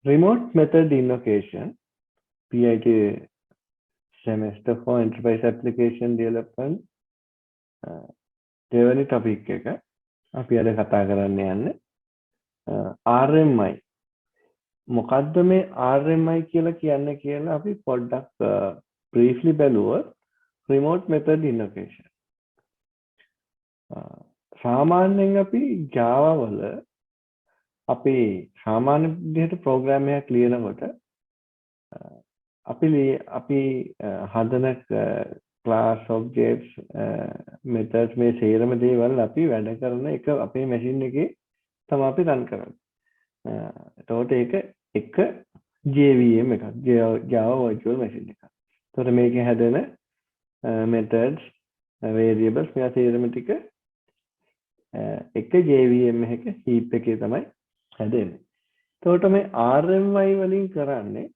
Remote method invocation, PIT semester for enterprise application development. දෙවැනි topic එක අපි අද කතා කරන්න යන්නේ RMI. මොකද්ද මේ RMI කියලා කියන්නේ කියලා අපි පොඩ්ඩක් briefly බලුවොත් remote method invocation. සාමාන්‍යයෙන් අපි Java වල අපි සාමාන්‍ය විදිහට program එකක් ලියනකොට අපි හදන class objects methods මේ සේරම දේවල් අපි වැඩ කරන එක අපේ machine එකේ තමයි අපි run කරන්නේ. එතකොට ඒක එක JVM එකක්, Java virtual machine එකක්. එතකොට මේකේ හැදෙන methods variables මේ සේරම ටික එක JVM එකක heap එකේ තමයි හැදෙන්නේ. එතකොට මේ RMI වලින් කරන්නේ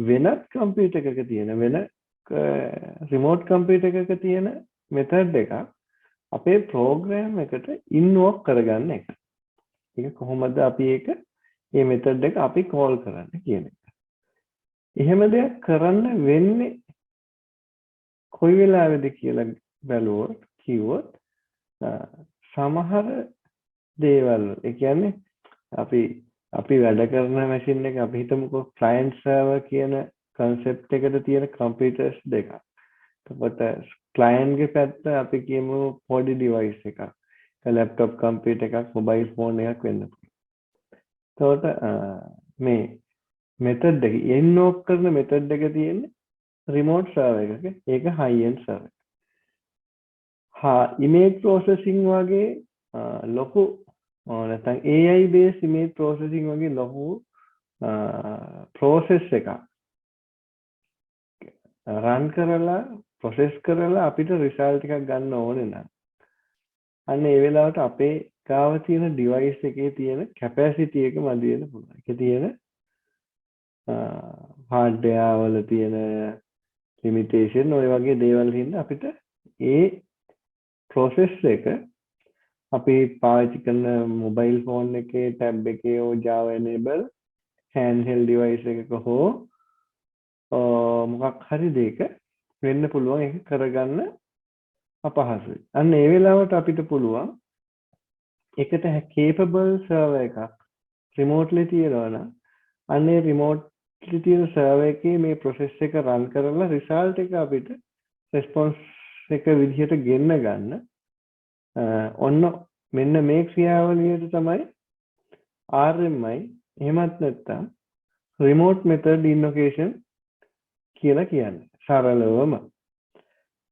වෙනත් computer එකක තියෙන වෙන remote computer එකක තියෙන method එකක් අපේ program එකට invoke කරගන්න එක. ඒක කොහොමද අපි මේ method එක අපි call කරන්නේ කියන එක. එහෙම දෙයක් කරන්න වෙන්නේ කොයි වෙලාවෙද කියලා බැලුවොත් කිව්වොත් සමහර දේවල් ඒ කියන්නේ අපි වැඩ කරන machine එක අපි හිතමුකෝ client server කියන concept එකට තියෙන computers දෙකක්. එතකොට client ගේ පැත්ත අපි කියමු පොඩි device එකක්. laptop computer එකක්, mobile phone එකක් වෙන්න පුළුවන්. එතකොට මේ method එක invoke කරන method එක තියෙන්නේ remote server එකක. ඒක high end server. image processing වගේ ලොකු නැත්නම් AI based image processing වගේ ලොකු process එකක් run කරලා process කරලා අපිට result එකක් ගන්න ඕනේ නම් අන්න ඒ වෙලාවට අපේ ගාව තියෙන device එකේ තියෙන capacity එක මදි වෙන්න පුළුවන්. ඒකේ තියෙන hardware වල තියෙන limitation ඔය වගේ දේවල් හින්දා අපිට ඒ process එක අපි පාවිච්චි කරන mobile phone එකේ tab එකේ Java enable handheld device එකක හෝ මොකක් හරි දෙයක වෙන්න පුළුවන් ඒක කරගන්න අපහසුයි. අන්න ඒ වෙලාවට අපිට පුළුවන් එකට capable server එකක් remotely තියනවා නම් අන්න ඒ remotely තියෙන server එකේ මේ process එක run කරලා result එක අපිට response එක විදිහට ගෙන්න ගන්න ඔන්න මෙන්න මේ ක්‍රියාවලියට තමයි RMI එහෙමත් නැත්නම් remote method invocation කියලා කියන්නේ සරලවම.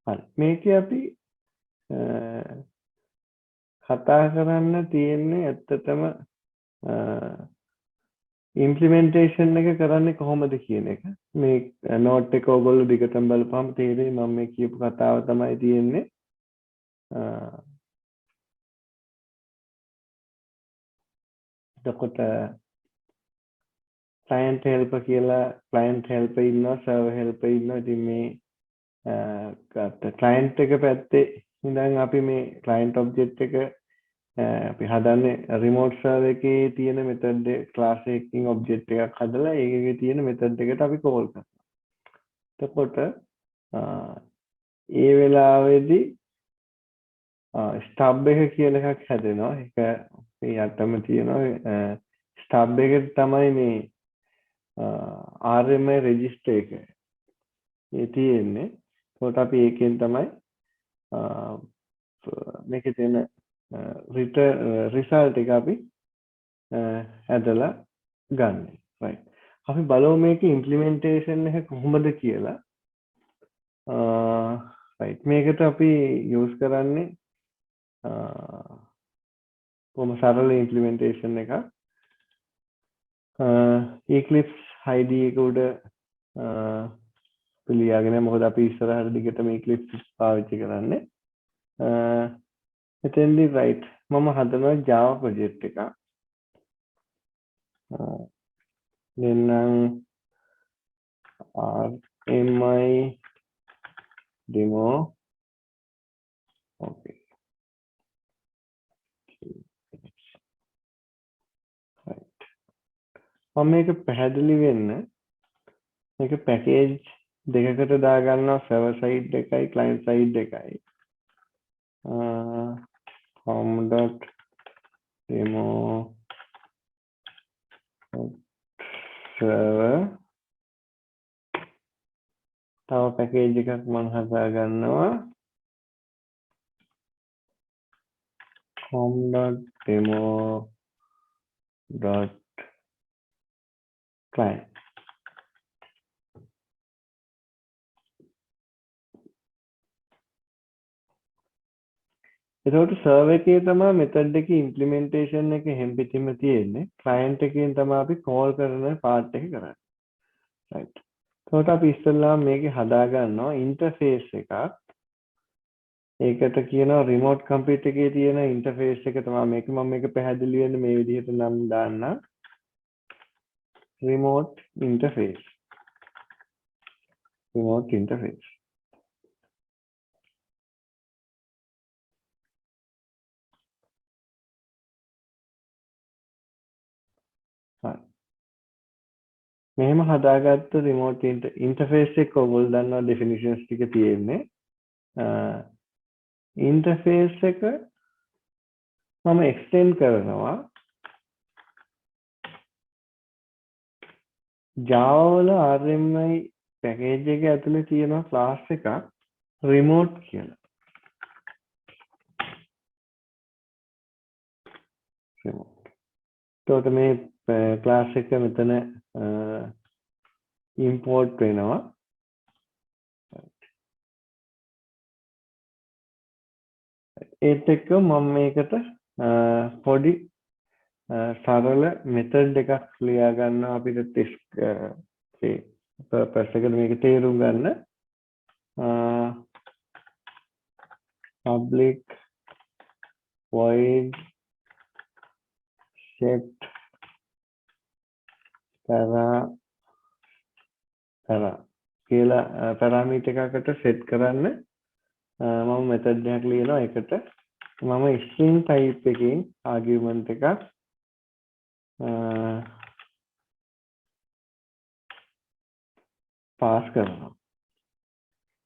හරි මේකේ අපි කතා කරන්න තියෙන්නේ ඇත්තටම implementation එක කරන්නේ කොහොමද කියන එක. මේ note එක ඔයගොල්ලෝ දිගටම බලපුවම තේරෙයි මම මේ කියපු කතාව තමයි තියෙන්නේ. එතකොට client helper කියලා client helper ඉන්නවා server helper ඉන්නවා. ඉතින් මේ client එක පැත්තේ ඉඳන් අපි මේ client object එක අපි හදන්නේ remote server එකේ තියෙන method class එකකින් object එකක් හදලා ඒකේ තියෙන method එකට අපි call කරනවා. එතකොට ඒ වෙලාවේදී stub එක කියලා එකක් හැදෙනවා. ඒක මේ යටම තියෙනවා stub එකේ තමයි මේ RMI register එක ඒ තියෙන්නේ. ඒකට අපි ඒකෙන් තමයි මේකේ තියෙන result එක අපි ඇදලා ගන්න. right. අපි බලමු මේකේ implementation එක කොහොමද කියලා. right. මේකට අපි use කරන්නේ කොහොම සරල implementation එකක්. Eclipse IDE එක උඩ පිළියාගෙන මොකද අපි ඉස්සරහට දිගටම Eclipse පාවිච්චි කරන්නේ. එතෙන්දී right මම හදනවා Java project එකක්. දෙන්නම් RMI demo. okay. right. මම මේක පැහැදිලි වෙන්න මේක පැකේජ් දෙකකට දාගන්නවා සර්වර් සයිඩ් එකයි ක්ලයන්ට් සයිඩ් එකයි com.demo server තව පැකේජ් එකක් මම හදාගන්නවා com.demo.client එතකොට සර්වර් එකේ තමයි මෙතඩ් එකේ ඉම්ප්ලිමන්ටේෂන් එක හැම පිටින්ම තියෙන්නේ ක්ලයන්ට් එකෙන් තමයි අපි කෝල් කරන පාර්ට් එක කරන්නේ රයිට් එතකොට අපි ඉස්සෙල්ලා මේකේ හදා ගන්නවා ඉන්ටර්ෆේස් එකක් ඒකට කියනවා රිමෝට් කම්පියුටර් එකේ තියෙන ඉන්ටර්ෆේස් එක තමයි මේක මම මේක පැහැදිලි වෙන්න මේ විදිහට නම් දාන්න රිමෝට් ඉන්ටර්ෆේස් හරි මෙහෙම හදාගත්ත රිමෝට් ඉන්ටර්ෆේස් එක ඔයගොල්ලෝ දන්නවා ඩෙෆිනිෂන්ස් ටික තියෙන්නේ ඉන්ටර්ෆේස් එක මම එක්ස්ටෙන්ඩ් කරනවා Java වල RMI පැකේජ් එක ඇතුලේ තියෙන ක්ලාස් එකක් remote කියලා remote එතකොට මේ ක්ලාස් එක මෙතන import වෙනවා ඒත් එක්ක මම මේකට පොඩි සරල මෙතඩ් එකක් ලියා ගන්නවා අපිට ටෙස්ට් පර්පස් එකට මේක තේරුම් ගන්න public void set කියලා පැරාමීටර් එකකට සෙට් කරන්න මම මෙතඩ් එකක් ලියනවා ඒකට මම string type එකකින් argument එකක් පාස් කරනවා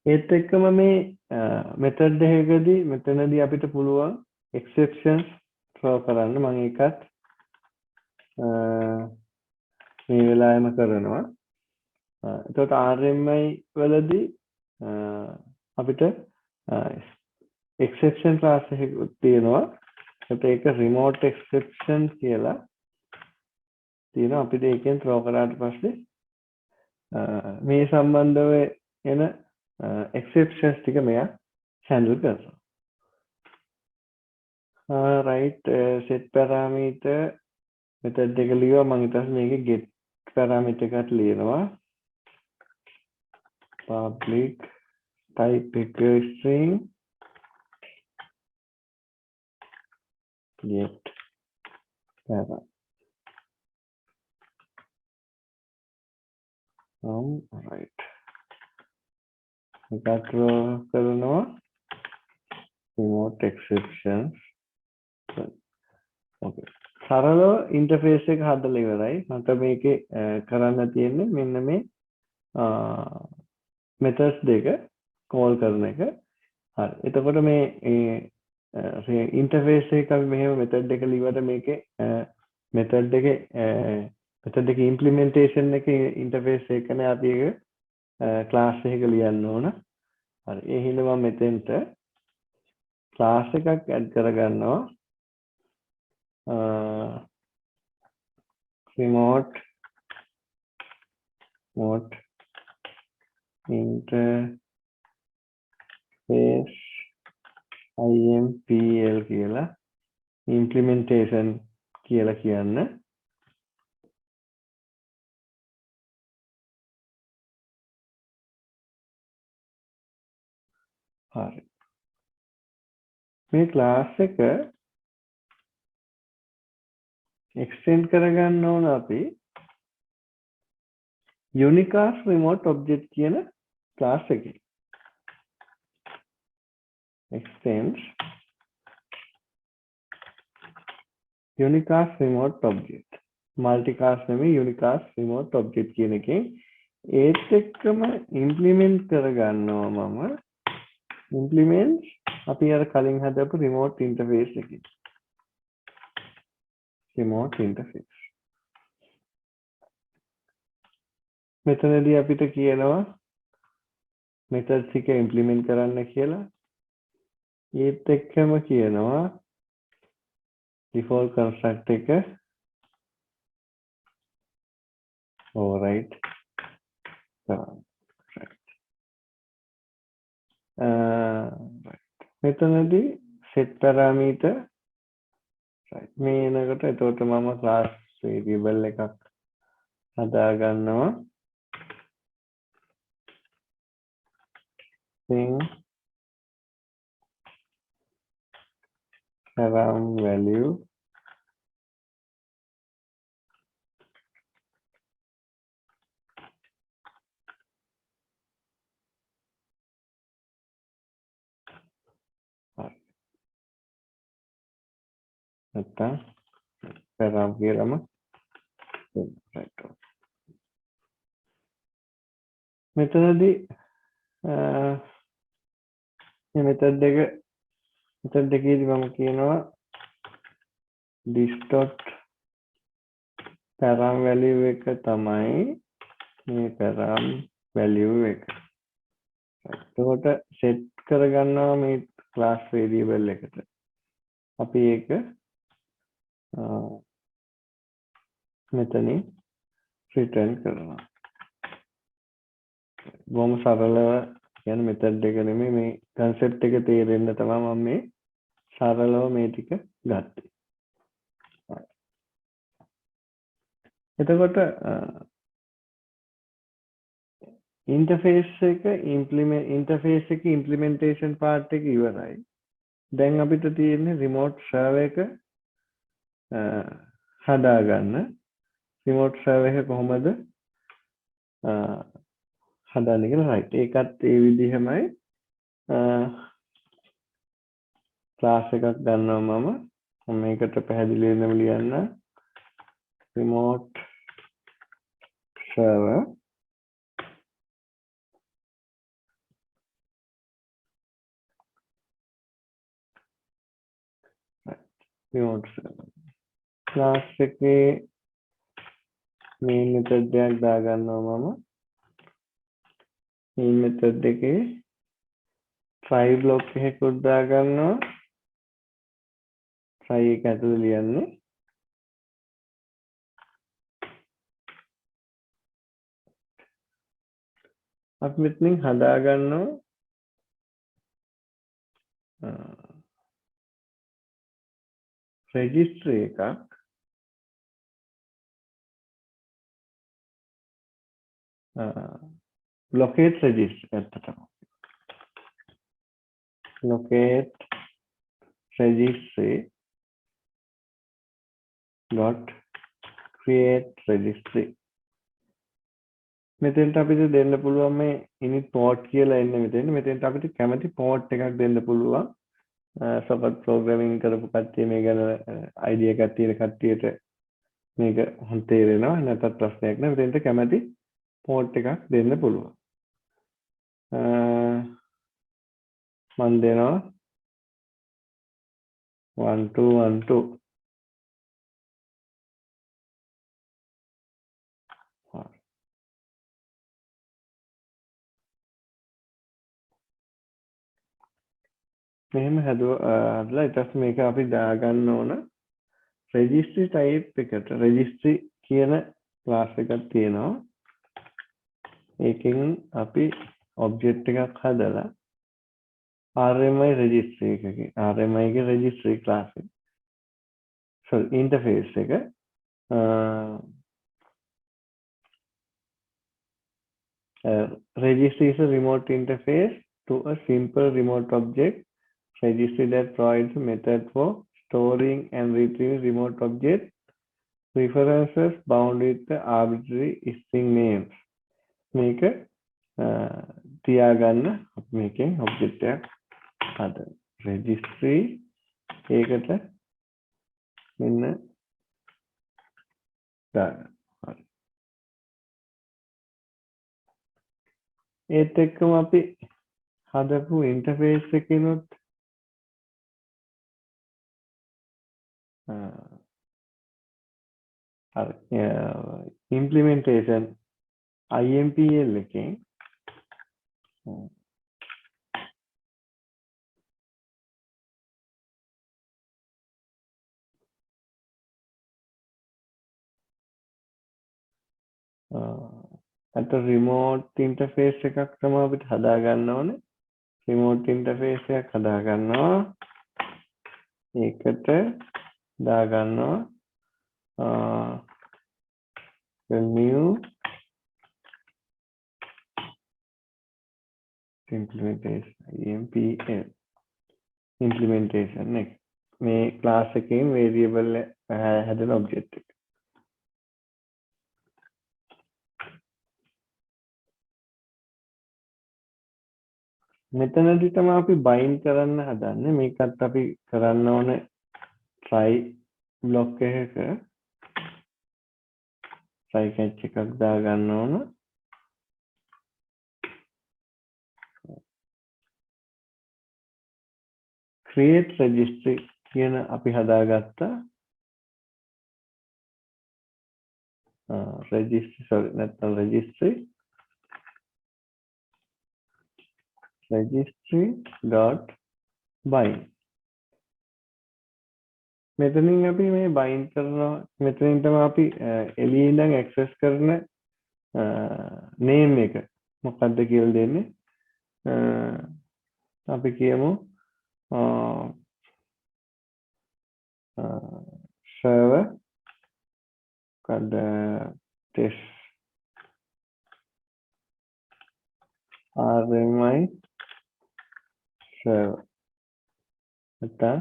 ඒත් එක්කම මේ මෙතඩ් එකකදී මෙතනදී අපිට පුළුවන් exceptions throw කරන්න මම ඒකත් මේ වෙලාවෙම කරනවා එතකොට RMI වලදී අපිට exception class එකක් තියෙනවා ඒක remote exception කියලා තියෙනවා අපිට ඒකෙන් throw කරාට පස්සේ මේ සම්බන්ධව එන exceptions ටික මෙයා handle කරනවා right set parameter method එක ලියුවා මම ඊට පස්සේ මේකේ get parameter එකක් ලියනවා public type එක string get para right මේක කරනවා remote exceptions okay සරල ඉන්ටර්ෆේස් එක හදලා ඉවරයි මට මේකේ කරන්න තියෙන්නේ මෙන්න මේ methods දෙක call කරන එක හරි එතකොට මේ ඉන්ටර්ෆේස් එක අපි මෙහෙම method එක ලියුවට මේකේ method එකේ implementation එකේ ඉන්ටර්ෆේස් එකනේ අපි ඒක class එකක ලියන්න ඕන හරි ඒ හින්දා මම මෙතෙන්ට class එකක් add කරගන්නවා remote interface impl කියලා implementation කියලා කියන්න හරි මේ class එක extend කරගන්න ඕන අපි unicast remote object කියන class එකේ extends unicast remote object multiclass නෙමෙයි uniclass remote object කියන එකෙන් ඒත් එක්කම implement කරගන්නවා මම implement අපි අර කලින් හදපු remote interface එකකින් remote interface මෙතනදී අපිට කියනවා methods එක implement කරන්න කියලා ඒත් එක්කම කියනවා default construct එක override කරන්න මෙතනදී set parameter right මේ එනකොට එතකොට මම class variable එකක් හදා ගන්නවා thing param value නැත්නම් param කියලාම right මෙතනදී මේ method එකේදී මම කියනවා this dot param value එක තමයි මේ param value එක. එතකොට set කරගන්නවා මේ class variable එකට. අපි ඒක මෙතනින් return කරනවා. බොහොම සරලව කියන method එක නෙමෙයි මේ concept එක තේරෙන්න තමයි මම මේ සරලව මේ ටික ගත්තේ. එතකොට interface එක implementation part එක ඉවරයි. දැන් අපිට තියෙන්නේ remote server එක හදාගන්න. remote server එක කොහොමද හදන්නේ කියලා right. ඒකත් ඒ විදිහමයි class එකක් ගන්නවා මම මේකට පැහැදිලි වෙනම ලියන්න remote server remote server class එකේ main method එකක් දාගන්නවා මම main method එකේ try block එකකුත් දාගන්නවා try එක ඇතුළේ ලියන්නේ අපි මෙතනින් හදාගන්නවා registry එකක් locate registry ඇත්තටම locate registry dot create registry මෙතෙන්ට අපිට දෙන්න පුළුවන් මේ init port කියලා එන්නේ මෙතෙන්ට අපිට කැමති port එකක් දෙන්න පුළුවන් සපත් programming කරපු කට්ටිය මේ ගැන idea එකක් තියෙන කට්ටියට මේක හොඳ තේරෙනවා නැත්නම් ප්‍රශ්නයක් නෑ මෙතෙන්ට කැමති port එකක් දෙන්න පුළුවන් මම දෙනවා 1212 මෙහෙම හදලා ඊට පස්සේ මේක අපි දාගන්න ඕන registry type එකට registry කියන class එකක් තියෙනවා ඒකෙන් අපි object එකක් හදලා RMI registry එකකින් RMI ගේ registry class එක sorry interface එක registry is a remote interface to a simple remote object registry that provides a method for storing and retrieving remote object references bound with the arbitrary string names මේක තියාගන්න මේකෙන් object එකක් හදන්න registry ඒකට මෙන්න දාගන්න. හරි. ඒත් එක්කම අපි හදපු ඉන්ටර්ෆේස් එකකිනුත් ඉම්ප්ලිමෙන්ටේෂන් IMPL එකෙන් අත රිමෝට් ඉන්ටර්ෆේස් එකක් තමයි අපිට හදා ගන්න ඕනේ. රිමෝට් ඉන්ටර්ෆේස් එකක් හදා ගන්නවා. ඒකට දා ගන්නවා new implementation IMPL implementation එක. මේ class එකෙන් variable හැදෙන object එක. මෙතනදී තමයි අපි bind කරන්න හදන්නේ. මේකත් අපි කරන්න ඕනේ try block එකක try catch එකක් දා ගන්න ඕන. create registry කියන අපි හදාගත්තා registry.bind. මෙතනින් අපි මේ bind කරනවා. මෙතනින් තමයි අපි එළියේ ඉඳන් access කරන name එක මොකක්ද කියලා දෙන්නේ. අපි කියමු server කඩ test RMI server නැත්නම්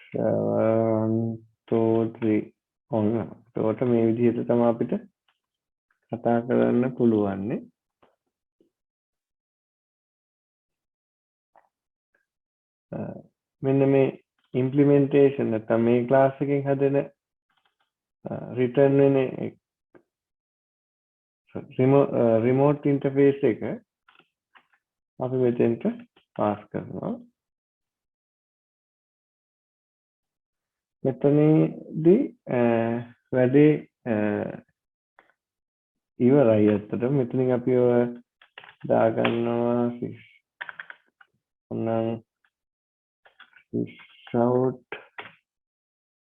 server 1 2 3 ඔන්න. ඒකට මේ විදිහට තමයි අපිට කතා කරන්න පුළුවන්. මෙන්න මේ implementation නැත්නම් මේ class එකෙන් හදන return වෙන remote interface එක අපි මෙතෙන්ට pass කරනවා. මෙතනදී වැඩේ ඉවරයි. අතට මෙතනින් අපි දා ගන්නවා ඔන්නම් shout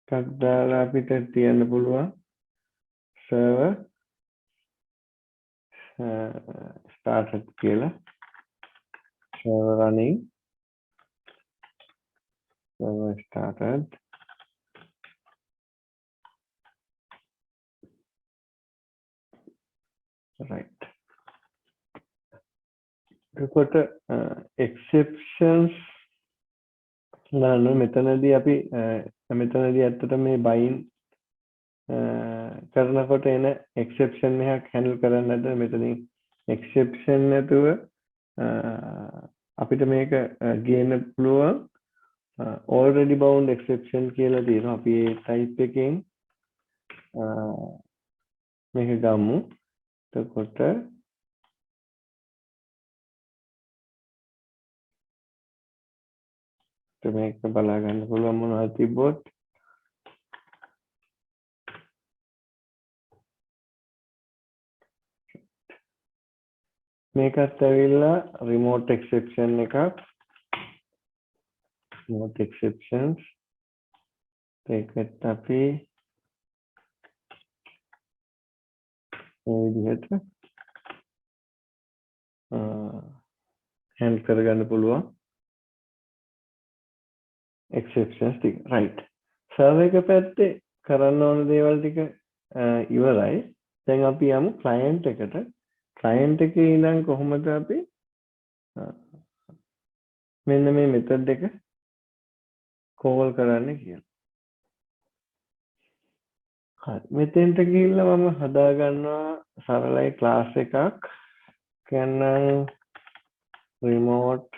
එකක් දාලා අපිට තියන්න පුළුවන් server started කියලා server running server started right. එතකොට exceptions දාන්න මෙතනදී අපි මෙතනදී ඇත්තට මේ bind කරනකොට එන exception එකක් handle කරන්නද මෙතනින් exception නැතුව අපිට මේක ගේන්න පුළුවන් already bound exception කියලා තියෙනවා. අපි ඒ type එකෙන් මේක ගමු. එතකොට මේක බලා ගන්න පුළුවන් මොනවද තිබ්බොත් මේකත් ඇවිල්ලා remote exception එකක් remote exceptions ඒකත් අපි මේ විදිහට handle කරගන්න පුළුවන් exceptions ටික right. server එක පැත්තේ කරන්න ඕන දේවල් ටික ඉවරයි. දැන් අපි යමු client එකට. client එකේ ඉඳන් කොහොමද අපි මෙන්න මේ method එක call කරන්නේ කියලා. හරි. මෙතෙන්ට ගිහිල්ලා මම හදා ගන්නවා සරලයි class එකක්. කියන්නම් remote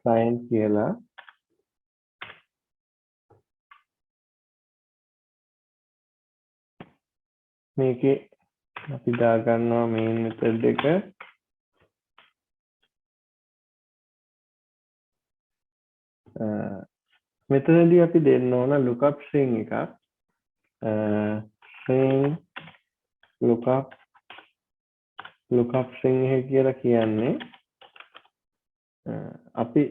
client කියලා මේකේ අපි දා ගන්නවා main method එක මෙතනදී අපි දෙන්න ඕන lookup string එකක් string lookup string එක කියලා කියන්නේ අපි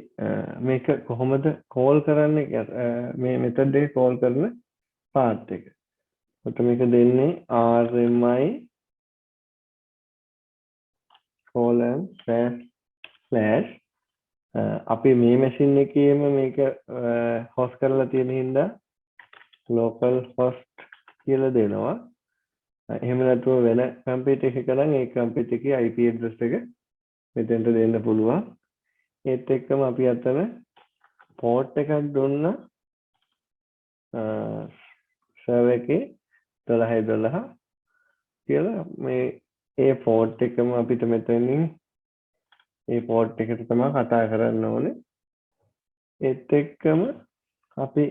මේක කොහොමද call කරන්නේ මේ method එක call කරන path එක. ඔතන මේක දෙන්නේ rmi :/ අපි මේ machine එකේම මේක host කරලා තියෙන හින්දා local host කියලා දෙනවා. එහෙම නැතුව වෙන computer එකක නම් ඒ computer එකේ IP address එක මෙතෙන්ට දෙන්න පුළුවන්. ඒත් එක්කම අපි අතන port එකක් දුන්නා server එකේ 1212 කියලා මේ ඒ port එකම අපිට මෙතනින් ඒ port එකට තමයි කතා කරන්න ඕනේ. ඒත් එක්කම අපි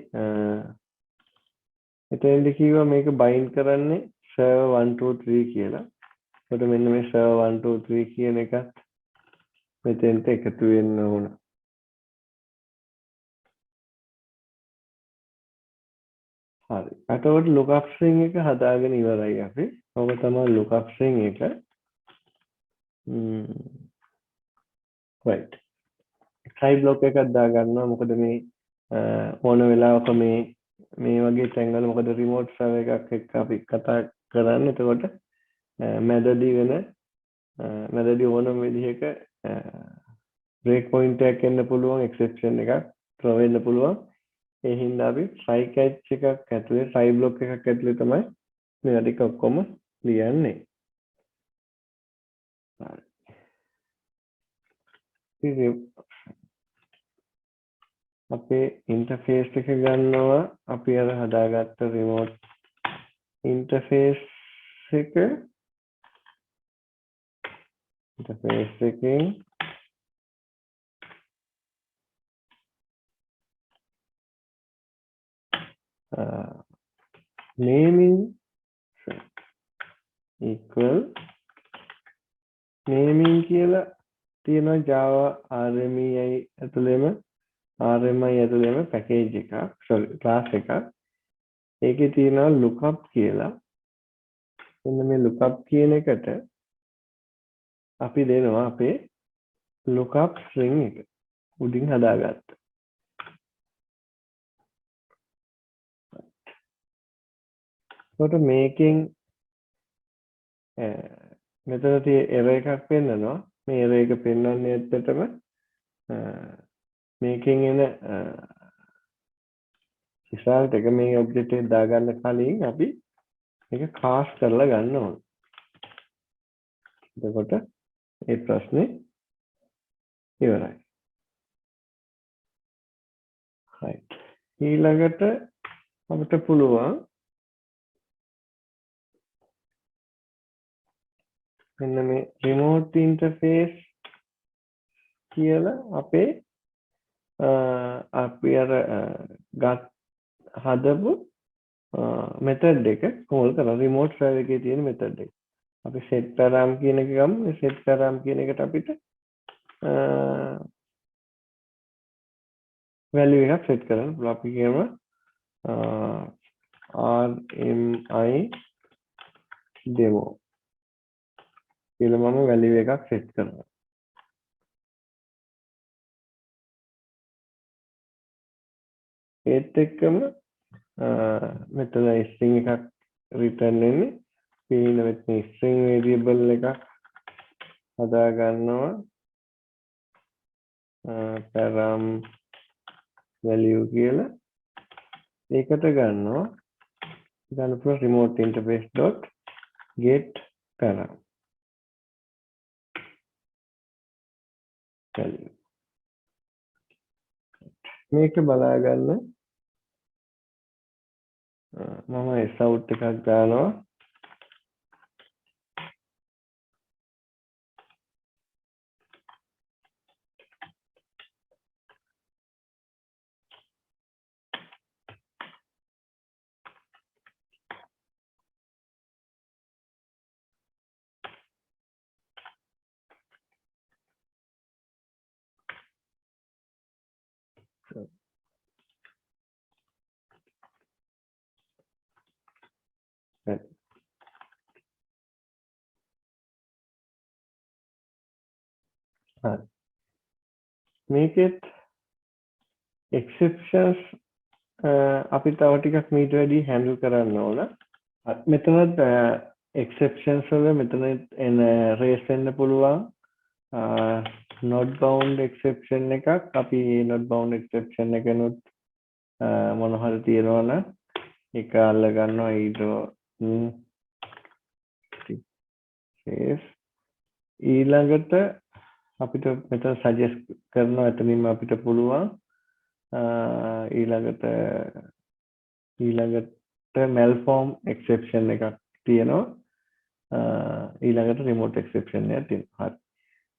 එතෙන්දී කිව්වා මේක bind කරන්නේ server 123 කියලා. එතකොට මෙන්න මේ server 123 කියන එකත් මෙතෙන්ට එකතු වෙන්න ඕන. හරි. එතකොට lookup string එක හදාගෙන ඉවරයි අපි. ඔබ තමයි lookup string එක. right. try block එකක් දා ගන්නවා. මොකද මේ ඕන වෙලාවක මේ වගේ තැන්වල මොකද remote server එකක් එක්ක අපි කතා කරන්නේ. එතකොට මැදදී ඕනම විදිහක break point එකක් එන්න පුළුවන්, exception එකක් throw වෙන්න පුළුවන්. ඒ හින්දා අපි try catch එකක් ඇතුලේ try block එකක් ඇතුලේ තමයි මේ ටික ඔක්කොම ලියන්නේ. හරි. අපේ interface එක ගන්නවා අපි අර හදාගත්ත remote interface එකෙන් naming equal naming කියලා තියෙනවා Java RMI ඇතුළේම package එකක් class එකක්. ඒකේ තියෙනවා lookup කියලා. මෙන්න මේ lookup කියන එකට අපි දෙනවා අපේ lookup string එක උඩින් හදාගත්ත. එතකොට මේකෙන් මෙතන තියෙන error එකක් පෙන්නනවා. මේ error එක පෙන්වන්නේ ඇත්තටම මේකෙන් එන result එක මේ object එක දාගන්න කලින් අපි මේක cast කරලා ගන්න ඕන. එතකොට ඒ ප්‍රශ්නේ ඉවරයි. right. ඊළඟට අපිට පුළුවන් මෙන්න මේ remote interface කියලා අපේ අපි අර හදපු method එක call කරලා remote server එකේ තියෙන method එක. අපි set param කියන එක ගමු. මේ set param කියන එකට අපිට value එකක් set කරන්න පුළුවන්. අපි කියමු RMI demo කියලා මම value එකක් set කරනවා. ඒත් එක්කම මෙතන string එකක් return වෙන්නේ. පේන මෙතන string variable එකක් හදා ගන්නවා. param value කියලා. ඒකට ගන්නවා remote interface dot get param value. මේක බලා ගන්න මම out එකක් දානවා. right. Make it exceptions අපි තව ටිකක් මීට වැඩි handle කරන්න ඕන. මෙතනත් exceptions වල මෙතන එන raise වෙන්න පුළුවන් not bound exception එකක්. අපි not bound exception එකනොත් මොන හරි තියනවා නම් ඒක අල්ල ගන්නවා ඊට ඊළඟට අපිට මෙතන suggest කරනවා එතනින්ම අපිට පුළුවන් ඊළඟට malform exception එකක් තියෙනවා ඊළඟට remote exception එකක් තියෙනවා. හරි.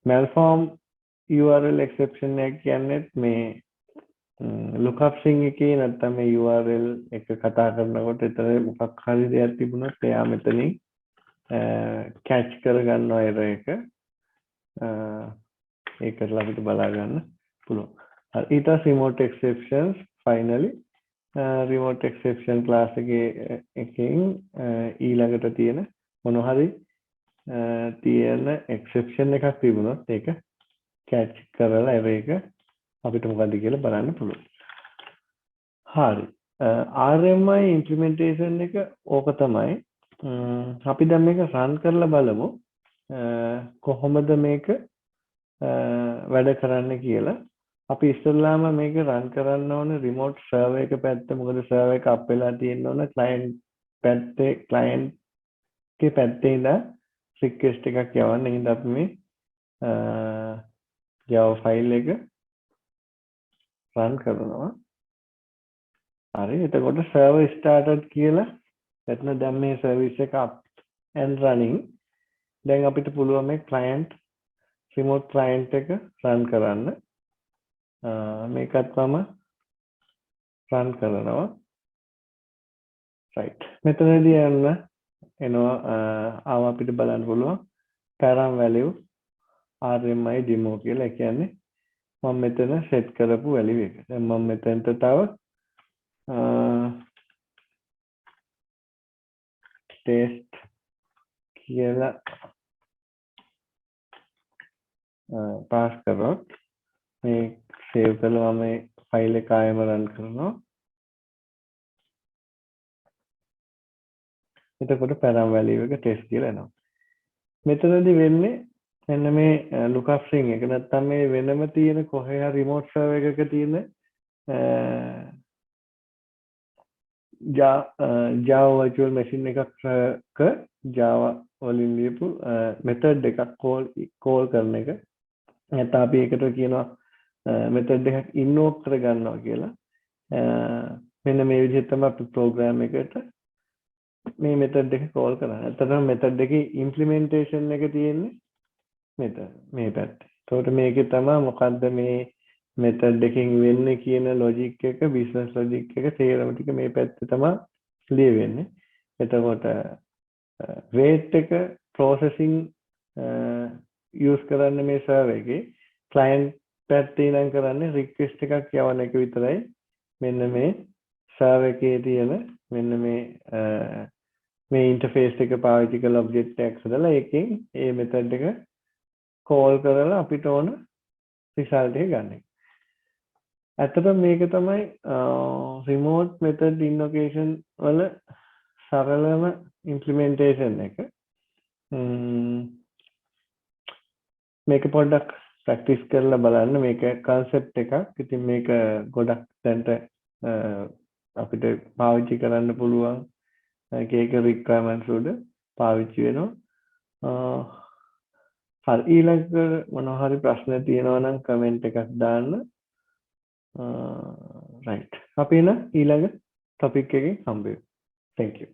malform URL exception එක කියන්නේ මේ lookup string එකේ නැත්නම් මේ URL එක කතා කරනකොට ඒතර මොකක් හරි දෙයක් තිබුණොත් එයා මෙතනින් catch කරගන්නවා error එක. ඒකට අපිට බලා ගන්න පුළුවන්. ඊට remote exceptions finally remote exception class එකකින් ඊළඟට තියෙන මොන හරි තියෙන exception එකක් තිබුණොත් ඒක catch කරලා error එක අපිට මොකද කියලා බලන්න පුළුවන්. හරි. RMI implementation එක ඕක තමයි. අපි දැන් මේක run කරලා බලමු. කොහොමද මේක වැඩ කරන්න කියලා. අපි ඉස්සෙල්ලාම මේක run කරන්න ඕන remote server එක පැත්තේ. මොකද server එක up වෙලා තියෙන්න ඕන client පැත්තේ client ගේ පැත්තේ ඉඳලා request එකක් යවන්න. එහෙනම් අපි මේ Java file එක run කරනවා. හරි. එතකොට server started කියලා එතන දැන් මේ service එක up and running. දැන් අපිට පුළුවන් මේ client remote client එක run කරන්න. මේකත් මම run කරනවා. right. මෙතනදී යන්න එනවා ආව අපිට බලන්න පුළුවන් param value RMI demo කියලා. ඒ කියන්නේ මම මෙතන set කරපු value එක. දැන් මම මෙතනට තව test කියලා pass කරොත් මේ save කරලා මම file එක ආයෙම run කරනවා. එතකොට param value එක test කියලා එනවා. මෙතනදී වෙන්නේ මෙන්න මේ lookup string එක නැත්තම් මේ වෙනම තියෙන කොහේ හරි remote server එකක තියෙන Java virtual machine එකක Java වලින් ලියපු method එකක් call කරන එක. නැත්නම් අපි ඒකට කියනවා method එකක් invoke කරගන්නවා කියලා. මෙන්න මේ විදිහට තමයි අපි program එකට මේ method එක call කරන්නේ. ඇත්තටම method එකේ implementation එක තියෙන්නේ මේ පැත්තේ. ඒකට මේකේ තමයි මොකද්ද මේ method එකකින් වෙන්නේ කියන logic එක business logic එක තේරම ටික මේ පැත්තේ තමයි ලියවෙන්නේ. එතකොට rate එක processing use කරන්න මේ server එකේ client පැත්තේ නම් කරන්නේ request එකක් යවන එක විතරයි. මෙන්න මේ server එකේ තියෙන මෙන්න මේ interface එක පාවිච්චි කරලා object එකක් හදලා ඒකෙන් මේ method එක call කරලා අපිට ඕන result එක ගන්න එක. ඇත්තටම මේක තමයි remote method invocation වල සරලම implementation එක. මේක පොඩ්ඩක් practice කරලා බලන්න. මේක concept එකක්. ඉතින් මේක ගොඩක් දැන්ට අපිට පාවිච්චි කරන්න පුළුවන්. ඒක requirements වල පාවිච්චි වෙනවා. හරි. ඊළඟ මොනවා හරි ප්‍රශ්න තියෙනවා නම් comment එකක් දාන්න. right. අපි එන ඊළඟ topic එකකින් හම්බෙමු. Thank you.